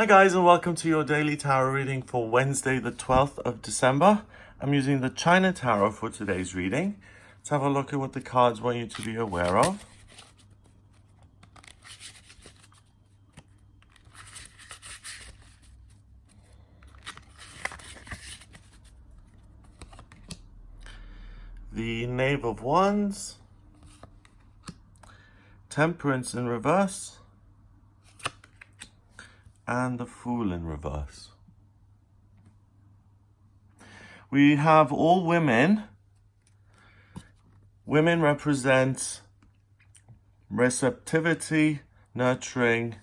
Hi guys, and welcome to your daily tarot reading for Wednesday the 12th of December. I'm using the China Tarot for today's reading. Let's have a look at what the cards want you to be aware of. The Knave of Wands, Temperance in reverse, and the Fool in reverse. We have all women. Women represent receptivity, nurturing,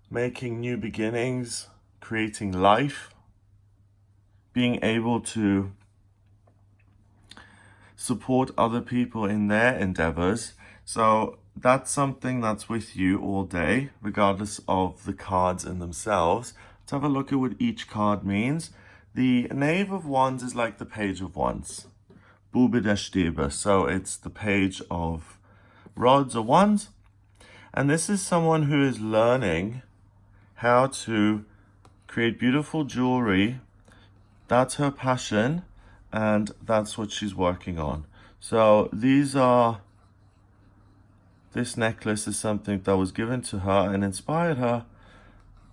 making new beginnings, creating life, being able to support other people in their endeavors. So that's something that's with you all day, regardless of the cards in themselves. Let's have a look at what each card means. The Knave of Wands is like the Page of Wands. Bube der Stäbe. So it's the page of rods or wands. And this is someone who is learning how to create beautiful jewelry. That's her passion, and that's what she's working on. So this necklace is something that was given to her and inspired her.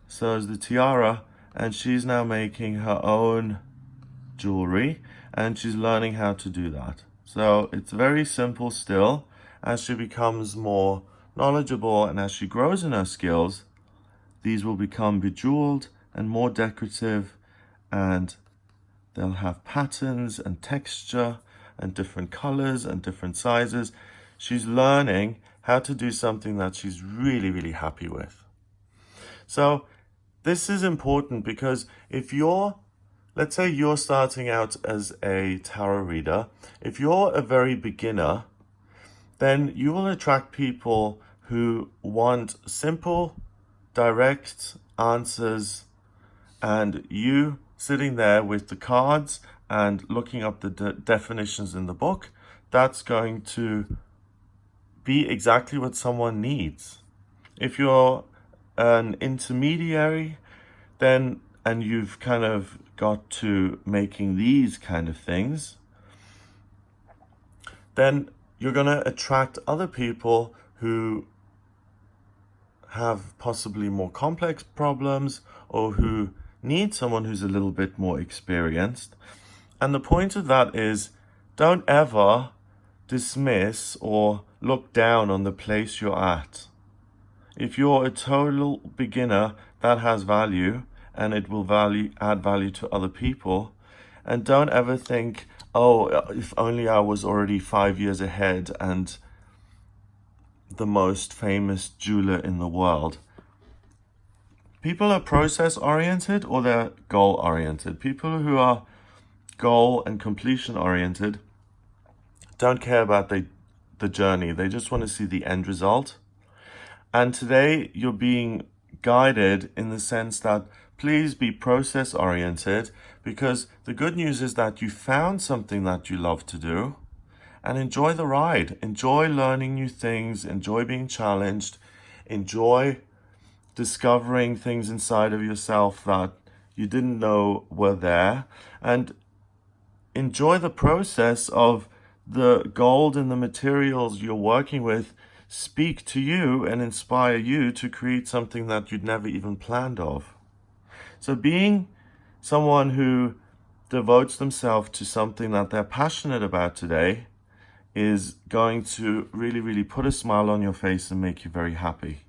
So is the tiara, and she's now making her own jewelry, and she's learning how to do that. So it's very simple still. As she becomes more knowledgeable and as she grows in her skills, these will become bejeweled and more decorative, and they'll have patterns and texture and different colors and different sizes. She's learning how to do something that she's really, really happy with. So this is important because if let's say you're starting out as a tarot reader, if you're a very beginner, then you will attract people who want simple, direct answers, and you sitting there with the cards and looking up the definitions in the book, that's going to be exactly what someone needs. If you're an intermediary, then, and you've kind of got to making these kind of things, then you're going to attract other people who have possibly more complex problems or who need someone who's a little bit more experienced. And the point of that is, don't ever dismiss or look down on the place you're at. If you're a total beginner, that has value, and it will add value to other people. And don't ever think, oh, if only I was already 5 years ahead and the most famous jeweler in the world. People are process-oriented or they're goal-oriented. People who are goal and completion-oriented don't care about the journey. They just want to see the end result. And today you're being guided in the sense that please be process-oriented, because the good news is that you found something that you love to do, and enjoy the ride. Enjoy learning new things, enjoy being challenged, enjoy discovering things inside of yourself that you didn't know were there, and enjoy the process of the gold and the materials you're working with speak to you and inspire you to create something that you'd never even planned of. So being someone who devotes themselves to something that they're passionate about today is going to really, really put a smile on your face and make you very happy.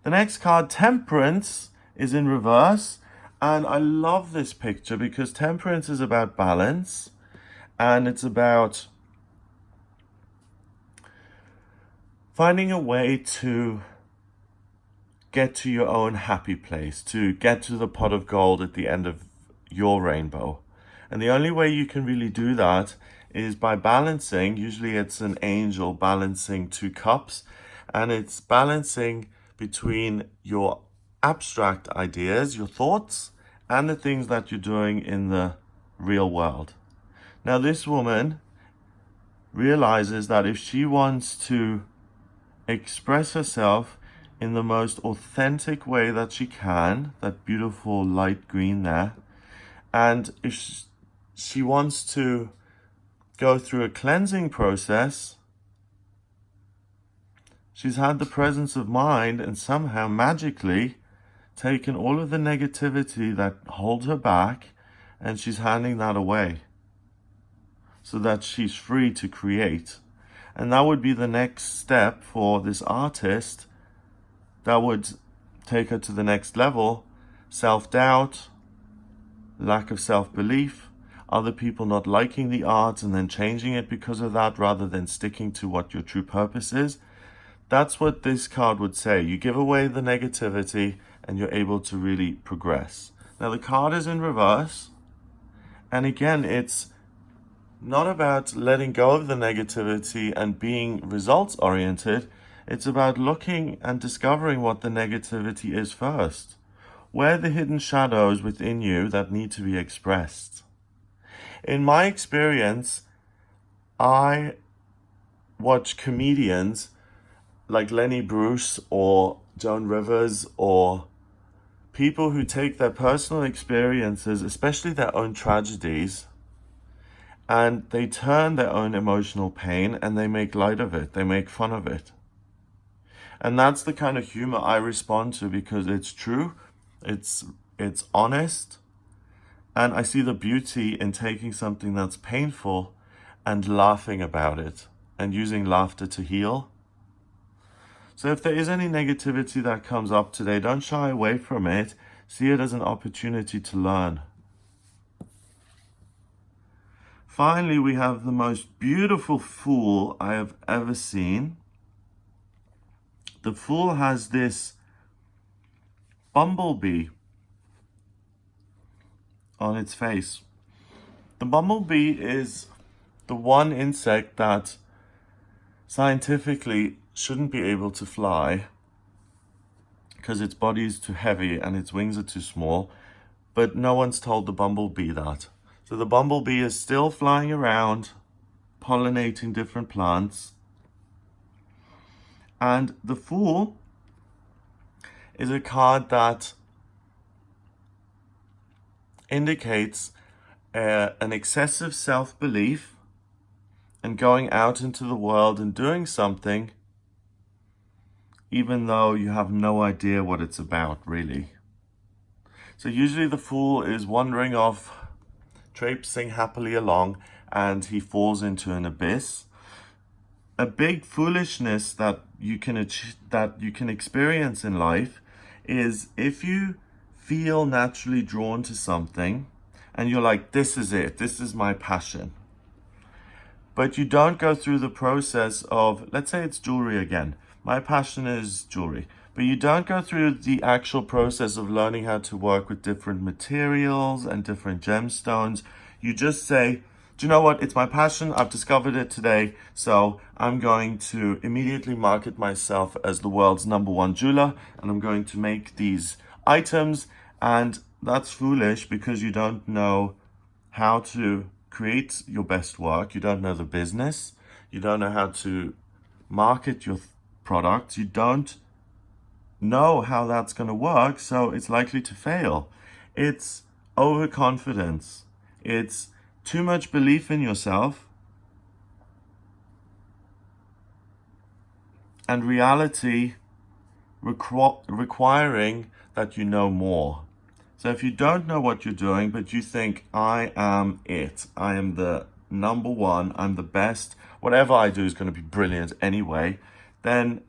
The next card, Temperance, is in reverse. And I love this picture because temperance is about balance, and it's about finding a way to get to your own happy place, to get to the pot of gold at the end of your rainbow. And the only way you can really do that is by balancing. Usually it's an angel balancing two cups, and it's balancing between your abstract ideas, your thoughts, and the things that you're doing in the real world. Now, this woman realizes that if she wants to express herself in the most authentic way that she can, that beautiful light green there. And if she wants to go through a cleansing process, she's had the presence of mind and somehow magically taken all of the negativity that holds her back, and she's handing that away so that she's free to create. And that would be the next step for this artist. That would take her to the next level. Self-doubt, lack of self-belief, other people not liking the art and then changing it because of that rather than sticking to what your true purpose is. That's what this card would say. You give away the negativity and you're able to really progress. Now the card is in reverse. And again, it's not about letting go of the negativity and being results oriented. It's about looking and discovering what the negativity is first. Where are the hidden shadows within you that need to be expressed? In my experience, I watch comedians like Lenny Bruce or Joan Rivers, or people who take their personal experiences, especially their own tragedies, and they turn their own emotional pain and they make light of it. They make fun of it. And that's the kind of humor I respond to, because it's true, it's honest, and I see the beauty in taking something that's painful and laughing about it and using laughter to heal. So if there is any negativity that comes up today, don't shy away from it. See it as an opportunity to learn. Finally, we have the most beautiful Fool I have ever seen. The Fool has this bumblebee on its face. The bumblebee is the one insect that scientifically shouldn't be able to fly because its body is too heavy and its wings are too small, but no one's told the bumblebee that. So the bumblebee is still flying around, pollinating different plants. And the Fool is a card that indicates an excessive self-belief and going out into the world and doing something even though you have no idea what it's about, really. So usually the Fool is wandering off, traipsing happily along, and he falls into an abyss. A big foolishness that you can experience in life is if you feel naturally drawn to something and you're like, this is it, this is my passion, but you don't go through the process of, let's say it's jewelry again. My passion is jewelry, but you don't go through the actual process of learning how to work with different materials and different gemstones. You just say, do you know what? It's my passion. I've discovered it today. So I'm going to immediately market myself as the world's #1 jeweler, and I'm going to make these items. And that's foolish because you don't know how to create your best work. You don't know the business. You don't know how to market your products. You don't know how that's going to work. So it's likely to fail. It's overconfidence. It's too much belief in yourself, and reality requiring that you know more. So if you don't know what you're doing, but you think, I am it, I am the #1, I'm the best, whatever I do is going to be brilliant anyway, then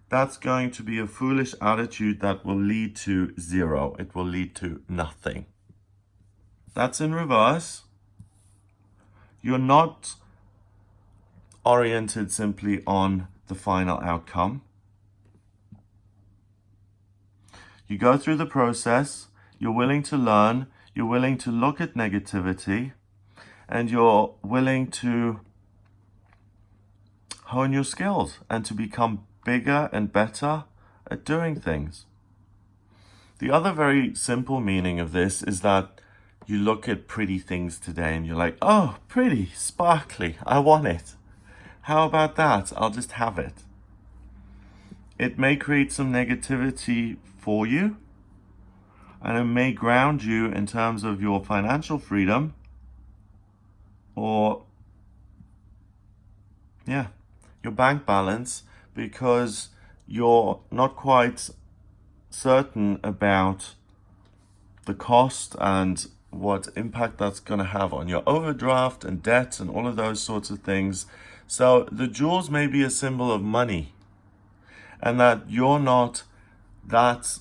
that's going to be a foolish attitude that will lead to zero. It will lead to nothing. That's in reverse. You're not oriented simply on the final outcome. You go through the process, you're willing to learn, you're willing to look at negativity, and you're willing to hone your skills and to become bigger and better at doing things. The other very simple meaning of this is that you look at pretty things today and you're like, oh, pretty, sparkly, I want it. How about that? I'll just have it. it may create some negativity for you, and it may ground you in terms of your financial freedom, or your bank balance, because you're not quite certain about the cost and what impact that's going to have on your overdraft and debt and all of those sorts of things. So the jewels may be a symbol of money, and that you're not that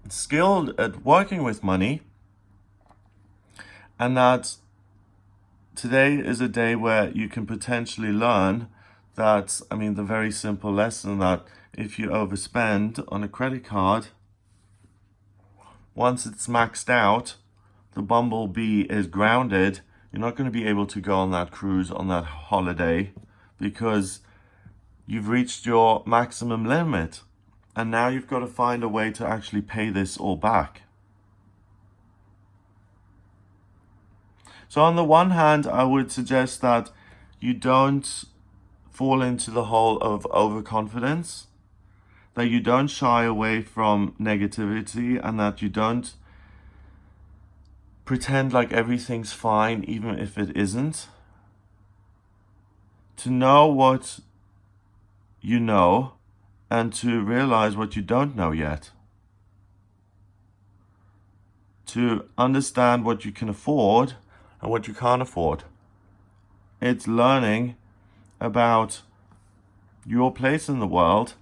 skilled at working with money, and that today is a day where you can potentially learn that, the very simple lesson that if you overspend on a credit card, once it's maxed out, the bumblebee is grounded. You're not going to be able to go on that cruise, on that holiday, because you've reached your maximum limit. And now you've got to find a way to actually pay this all back. So on the one hand, I would suggest that you don't fall into the hole of overconfidence, that you don't shy away from negativity, and that you don't pretend like everything's fine even if it isn't. To know what you know and to realize what you don't know yet. To understand what you can afford and what you can't afford. It's learning about your place in the world,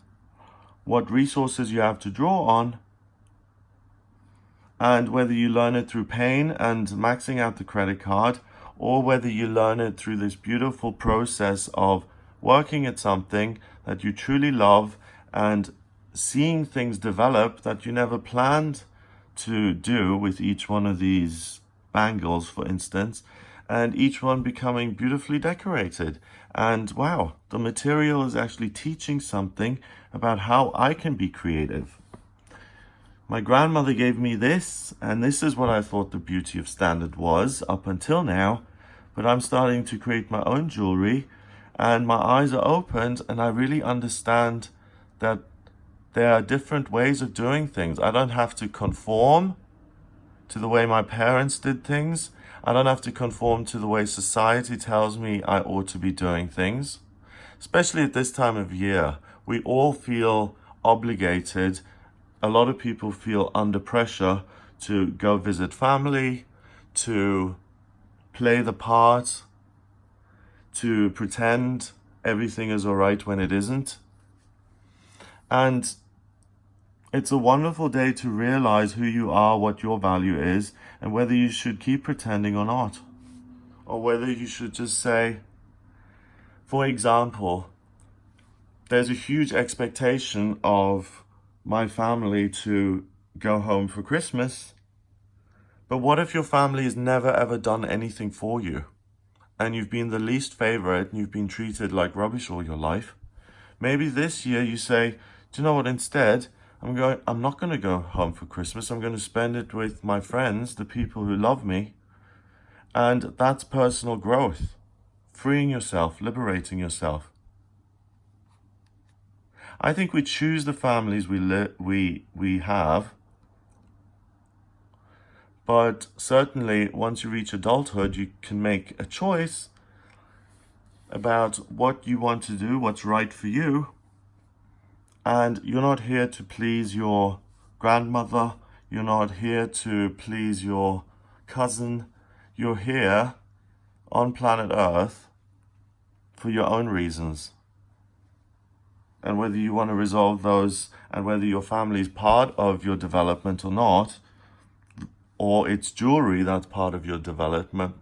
what resources you have to draw on, and whether you learn it through pain and maxing out the credit card, or whether you learn it through this beautiful process of working at something that you truly love and seeing things develop that you never planned to do, with each one of these bangles, for instance, and each one becoming beautifully decorated. And wow, the material is actually teaching something about how I can be creative. My grandmother gave me this, and this is what I thought the beauty of standard was up until now, but I'm starting to create my own jewelry, and my eyes are opened, and I really understand that there are different ways of doing things. I don't have to conform to the way my parents did things. I don't have to conform to the way society tells me I ought to be doing things. Especially at this time of year, we all feel obligated. A lot of people feel under pressure to go visit family, to play the part, to pretend everything is all right when it isn't. And it's a wonderful day to realize who you are, what your value is, and whether you should keep pretending or not. Or whether you should just say, for example, there's a huge expectation of my family to go home for Christmas. But what if your family has never ever done anything for you? And you've been the least favorite and you've been treated like rubbish all your life? Maybe this year you say, do you know what, instead, I'm not going to go home for Christmas. I'm going to spend it with my friends, the people who love me. And that's personal growth. Freeing yourself, liberating yourself. I think we choose the families we have. But certainly, once you reach adulthood, you can make a choice about what you want to do, what's right for you. And you're not here to please your grandmother. You're not here to please your cousin. You're here on planet Earth for your own reasons. And whether you want to resolve those, and whether your family is part of your development or not, or it's jewelry that's part of your development,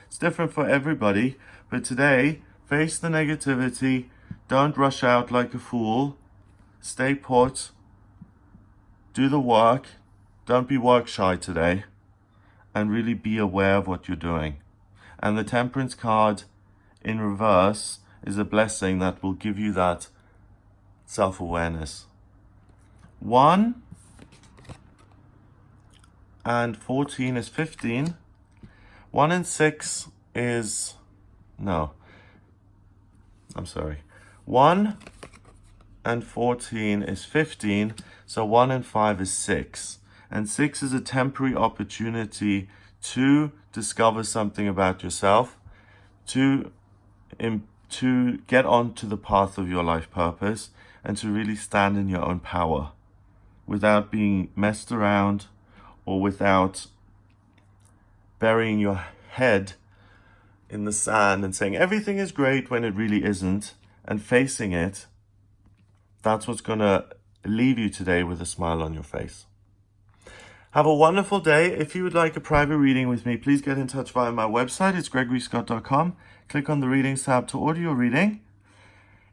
it's different for everybody. But today, face the negativity. Don't rush out like a fool. Stay put. Do the work. Don't be work shy today. And really be aware of what you're doing. And the Temperance card in reverse is a blessing that will give you that self-awareness. 1 and 14 is 15. 1 and 6 is... No. I'm sorry. 1 and 14 is 15. So 1 and 5 is 6. And 6 is a temporary opportunity to discover something about yourself, to get onto the path of your life purpose, and to really stand in your own power without being messed around or without burying your head in the sand and saying everything is great when it really isn't, and facing it. That's what's going to leave you today with a smile on your face. Have a wonderful day. If you would like a private reading with me, please get in touch via my website. It's gregoryscott.com. Click on the Readings tab to order your reading.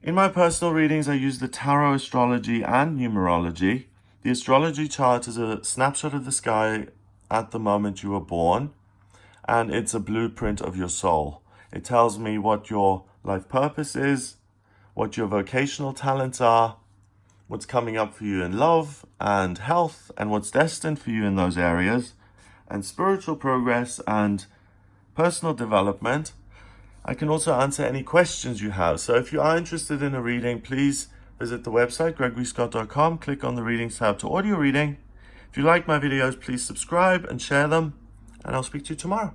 In my personal readings, I use the tarot, astrology, and numerology. The astrology chart is a snapshot of the sky at the moment you were born, and it's a blueprint of your soul. It tells me what your life purpose is, what your vocational talents are, what's coming up for you in love and health, and what's destined for you in those areas, and spiritual progress and personal development. I can also answer any questions you have. So if you are interested in a reading, please visit the website, gregoryscott.com. Click on the Readings tab to order your reading. If you like my videos, please subscribe and share them, and I'll speak to you tomorrow.